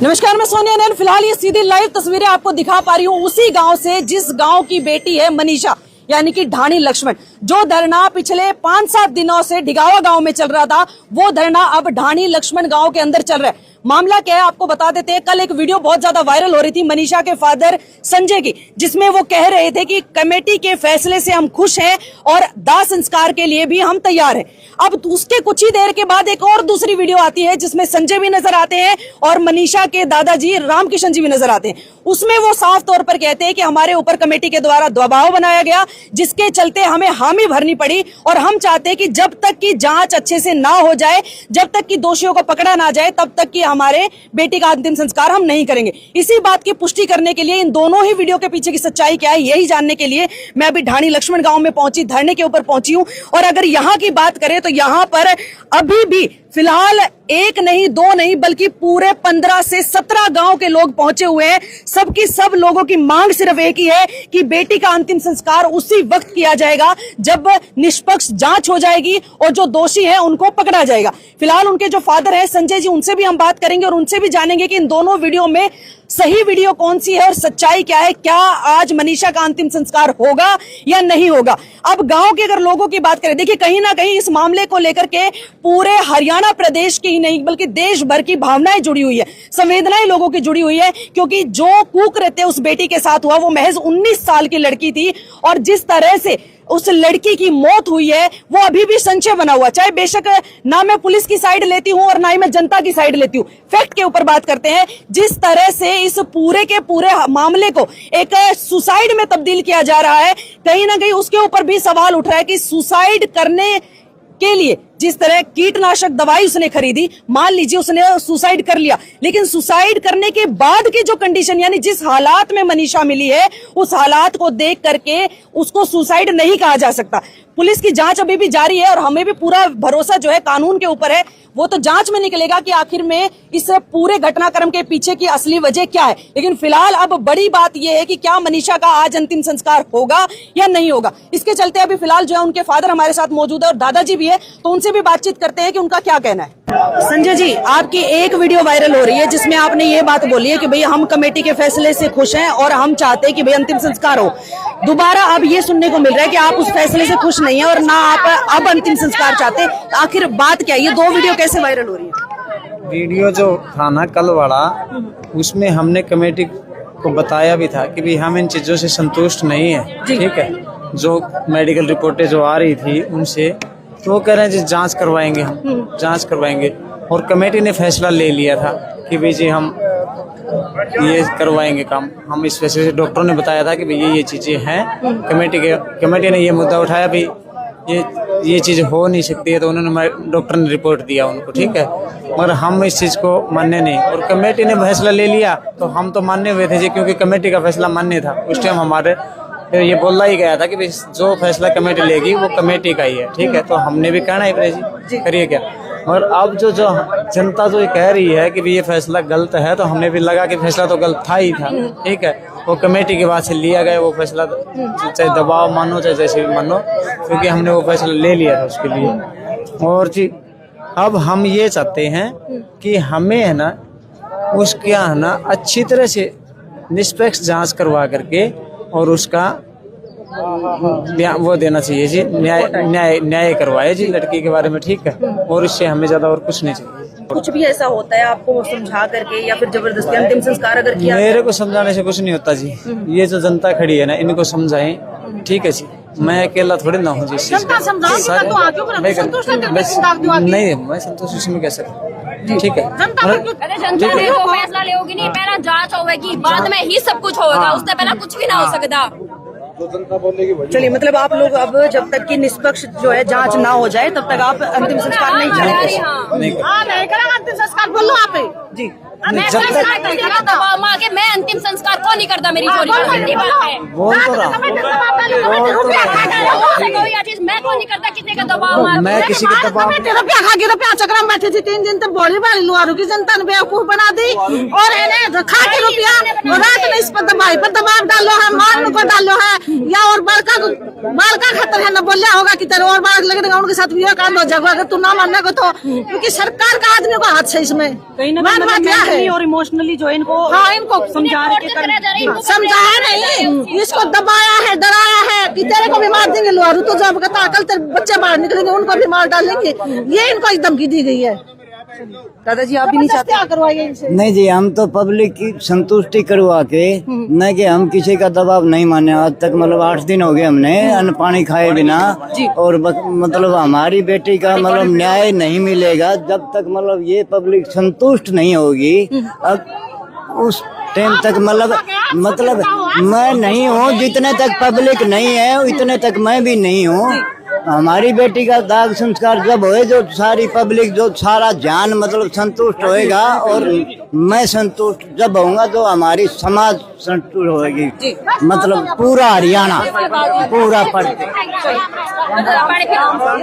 नमस्कार, मैं सोनिया नैन। फिलहाल ये सीधी लाइव तस्वीरें आपको दिखा पा रही हूँ उसी गांव से जिस गांव की बेटी है मनीषा, यानी कि ढाणी लक्ष्मण। जो धरना पिछले 5-7 दिनों से ढिगावा गांव में चल रहा था, वो धरना अब ढाणी लक्ष्मण गांव के अंदर चल रहा है। मामला क्या है आपको बता देते हैं। कल एक वीडियो बहुत ज्यादा वायरल हो रही थी मनीषा के फादर संजय की, जिसमें वो कह रहे थे कि कमेटी के फैसले से हम खुश हैं और दाह संस्कार के लिए भी हम तैयार हैं। अब उसके कुछ ही देर के बाद एक और दूसरी वीडियो आती है जिसमें संजय भी नजर आते हैं और मनीषा के दादाजी रामकिशन जी भी नजर आते हैं। उसमें वो साफ तौर पर कहते हैं कि हमारे ऊपर कमेटी के द्वारा दबाव बनाया गया, जिसके चलते हमें हामी भरनी पड़ी और हम चाहते हैं कि जब तक की जांच अच्छे से ना हो जाए, जब तक कि दोषियों को पकड़ा ना जाए, तब तक कि हमारे बेटी का अंतिम संस्कार हम नहीं करेंगे। इसी बात की पुष्टि करने के लिए, इन दोनों ही वीडियो के पीछे की सच्चाई क्या है, यही जानने के लिए मैं अभी ढाणी लक्ष्मण गांव में पहुंची, धरने के ऊपर पहुंची हूं। और अगर यहां की बात करें तो यहां पर अभी भी फिलहाल एक नहीं, दो नहीं, बल्कि पूरे 15 से 17 गांव के लोग पहुंचे हुए हैं। सबकी सब लोगों की मांग सिर्फ एक ही है कि बेटी का अंतिम संस्कार उसी वक्त किया जाएगा जब निष्पक्ष जांच हो जाएगी और जो दोषी है उनको पकड़ा जाएगा। फिलहाल उनके जो फादर है संजय जी, उनसे भी हम बात करेंगे और उनसे भी जानेंगे कि इन दोनों वीडियो में सही वीडियो कौन सी है और सच्चाई क्या है। क्या आज मनीषा का अंतिम संस्कार होगा या नहीं होगा। अब गांव के अगर लोगों की बात करें, देखिए कहीं ना कहीं इस मामले को लेकर के पूरे हरियाणा प्रदेश की ही नहीं बल्कि देश भर की भावनाएं जुड़ी हुई है, संवेदनाएं लोगों की जुड़ी हुई है। क्योंकि जो कुकृत्य उस बेटी के साथ हुआ वो महज 19 साल की लड़की थी और जिस तरह से उस लड़की की मौत हुई है वो अभी भी संशय बना हुआ। चाहे बेशक ना मैं पुलिस की साइड लेती हूं और ना ही मैं जनता की साइड लेती हूं, फैक्ट के ऊपर बात करते हैं। जिस तरह से इस पूरे के पूरे मामले को एक सुसाइड में तब्दील किया जा रहा है, कहीं ना कहीं उसके ऊपर भी सवाल उठ रहा है कि सुसाइड करने के लिए जिस तरह कीटनाशक दवाई उसने खरीदी, मान लीजिए उसने सुसाइड कर लिया, लेकिन सुसाइड करने के बाद की जो कंडीशन, यानी जिस हालात में मनीषा मिली है, उस हालात को देख करके उसको सुसाइड नहीं कहा जा सकता। पुलिस की जांच अभी भी जारी है और हमें भी पूरा भरोसा जो है कानून के ऊपर है। वो तो जांच में निकलेगा कि आखिर में इस पूरे घटनाक्रम के पीछे की असली वजह क्या है। लेकिन फिलहाल अब बड़ी बात यह है कि क्या मनीषा का आज अंतिम संस्कार होगा या नहीं होगा। इसके चलते अभी फिलहाल जो है उनके फादर हमारे साथ मौजूद है और दादाजी भी है, तो उनसे भी बातचीत करते हैं कि उनका क्या कहना है। संजय जी, आपकी एक वीडियो वायरल हो रही है जिसमें आपने ये बात बोली है कि भाई हम कमेटी के फैसले से खुश हैं और हम चाहते हैं कि भाई अंतिम संस्कार हो। दोबारा अब ये सुनने को मिल रहा है कि आप उस फैसले से खुश नहीं है और ना आप अब अंतिम संस्कार चाहते। आखिर बात क्या है, ये दो वीडियो कैसे वायरल हो रही है? वीडियो जो था ना कल वाला, उसमें हमने कमेटी को बताया भी था कि भाई हम इन चीजों से संतुष्ट नहीं है, ठीक है। जो मेडिकल रिपोर्टें जो आ रही थी उनसे, तो वो कह रहे हैं जी जांच करवाएंगे, हम जांच करवाएंगे। और कमेटी ने फैसला ले लिया था कि भाई जी हम ये करवाएंगे काम। हम इस फैसले से, डॉक्टरों ने बताया था कि भाई ये चीजें हैं। कमेटी ने ये मुद्दा उठाया भी ये चीज हो नहीं सकती है, तो उन्होंने, डॉक्टर ने रिपोर्ट दिया उनको, ठीक है। मगर हम इस चीज को मानने नहीं, और कमेटी ने फैसला ले लिया तो हम तो मानने हुए थे जी, क्योंकि कमेटी का फैसला मान्य था। उस टाइम हमारे ये बोला ही गया था कि जो फैसला कमेटी लेगी वो कमेटी का ही है, ठीक है। तो हमने भी कहना है जी करिए क्या। और अब जो जनता जो ये कह रही है कि ये फैसला गलत है, तो हमने भी लगा कि फैसला तो गलत था ही था, ठीक है। वो कमेटी के बाद से लिया गया वो फैसला, चाहे दबाव मानो चाहे जैसे भी मानो, क्योंकि हमने वो फैसला ले लिया था उसके लिए। और जी अब हम ये चाहते हैं कि हमें है ना उसके है ना अच्छी तरह से निष्पक्ष जांच करवा करके और उसका वो देना चाहिए जी, न्याय करवाए जी लड़की के बारे में, ठीक है। और इससे हमें ज्यादा और कुछ नहीं चाहिए। कुछ भी ऐसा होता है आपको समझा करके या फिर जबरदस्ती अंतिम संस्कार अगर किया? मेरे को समझाने से कुछ नहीं होता जी। ये जो जनता खड़ी है ना, इनको समझाएं, ठीक है जी। मैं अकेला थोड़ी ना हूँ जी। नहीं, मैं संतोष इसमें कैसे, ठीक है। जनता देखो फैसला लेगी नहीं, पहला जांच होगी, बाद में ही सब कुछ होगा, उससे पहले कुछ भी ना हो सकता। चलिए, मतलब आप लोग अब जब तक कि निष्पक्ष जो है जांच ना हो जाए तब तक आप अंतिम संस्कार नहीं चाहेंगे? अंतिम संस्कार बोलो आप जी। मैं अंतिम संस्कार कौन नहीं करता, मेरी चोरी बोल तो रहा, मैं कौन नहीं करता, किसी का दबाव, मैं किसी के दबाव। रुपया खा के रुपया चक्र में बैठे थे 3 दिन तक, बोली बारी लुहारू की जनता ने बेवकूफ बना दी और खा के रुपया रात में इस पर दबाव डालो है, मान को डालो है, या और बालका खतर है न बोलिया होगा कि तेरे और बालक लगेगा उनके साथ भी कांड हो जाएगा अगर तू ना मानने को, तो क्योंकि सरकार का आदमी को हाथ है इसमें। मेंटली और इमोशनली जो है इनको हाँ, इनको समझा के समझाया नहीं, इसको दबाया है, डराया है कि तेरे को भी मार देंगे लोहारू, तो जब कहता कल तेरे बच्चे बाहर निकलेंगे उनको भी मार डालेंगे, ये इनको एक धमकी दी गई है। दादाजी आप भी नहीं चाहते करवाइए इनसे। नहीं जी, हम तो पब्लिक की संतुष्टि करवा के, न कि हम किसी का दबाव नहीं माने। आज तक मतलब 8 दिन हो गए हमने अन्न पानी खाए बिना, और मतलब हमारी बेटी का मतलब न्याय नहीं मिलेगा जब तक मतलब ये पब्लिक संतुष्ट नहीं होगी। अब उस टाइम तक मतलब मैं नहीं हूँ, जितने तक पब्लिक नहीं है उतने तक मैं भी नहीं हूँ। हमारी बेटी का दाग संस्कार जब होए, जो सारी पब्लिक, जो सारा जान मतलब संतुष्ट होएगा, और मैं संतुष्ट जब होऊंगा तो हमारी समाज संतुष्ट होएगी। मतलब पूरा हरियाणा, पूरा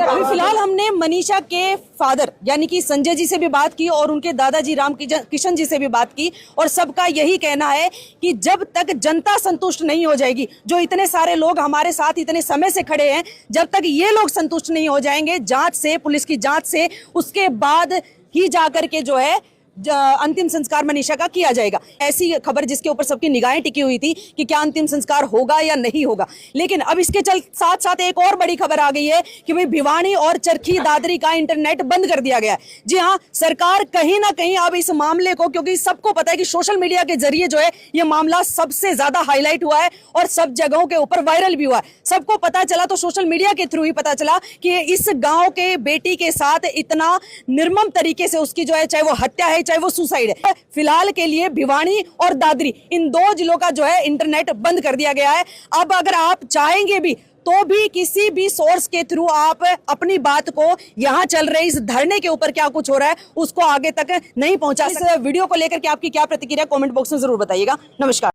अभी फिलहाल हमने मनीषा के फादर यानी कि संजय जी से भी बात की और उनके दादाजी राम किशन जी से भी बात की, और सबका यही कहना है कि जब तक जनता संतुष्ट नहीं हो जाएगी, जो इतने सारे लोग हमारे साथ इतने समय से खड़े हैं, जब तक ये लोग संतुष्ट नहीं हो जाएंगे जांच से, पुलिस की जांच से, उसके बाद ही जाकर के जो है अंतिम संस्कार मनीषा का किया जाएगा। ऐसी खबर जिसके ऊपर सबकी निगाहें टिकी हुई थी कि क्या अंतिम संस्कार होगा या नहीं होगा। लेकिन अब इसके साथ साथ एक और बड़ी खबर आ गई है कि भाई भिवानी और चरखी दादरी का इंटरनेट बंद कर दिया गया है। जी हाँ, सरकार कहीं ना कहीं अब इस मामले को, क्योंकि सबको पता है कि सोशल मीडिया के जरिए जो है ये मामला सबसे ज्यादा हाईलाइट हुआ है और सब जगहों के ऊपर वायरल भी हुआ है। सबको पता चला तो सोशल मीडिया के थ्रू ही पता चला कि इस गांव के बेटी के साथ इतना निर्मम तरीके से उसकी जो है, चाहे वो हत्या है चाहे वो सुसाइड है। फिलहाल के लिए भिवानी और दादरी इन 2 जिलों का जो है इंटरनेट बंद कर दिया गया है। अब अगर आप चाहेंगे भी तो भी किसी भी सोर्स के थ्रू आप अपनी बात को यहाँ चल रहे इस धरने के ऊपर क्या कुछ हो रहा है उसको आगे तक नहीं पहुंचा सकते। इस वीडियो को लेकर के आपकी क्या प्रतिक्रिया कमेंट बॉक्स में जरूर बताइएगा। नमस्कार।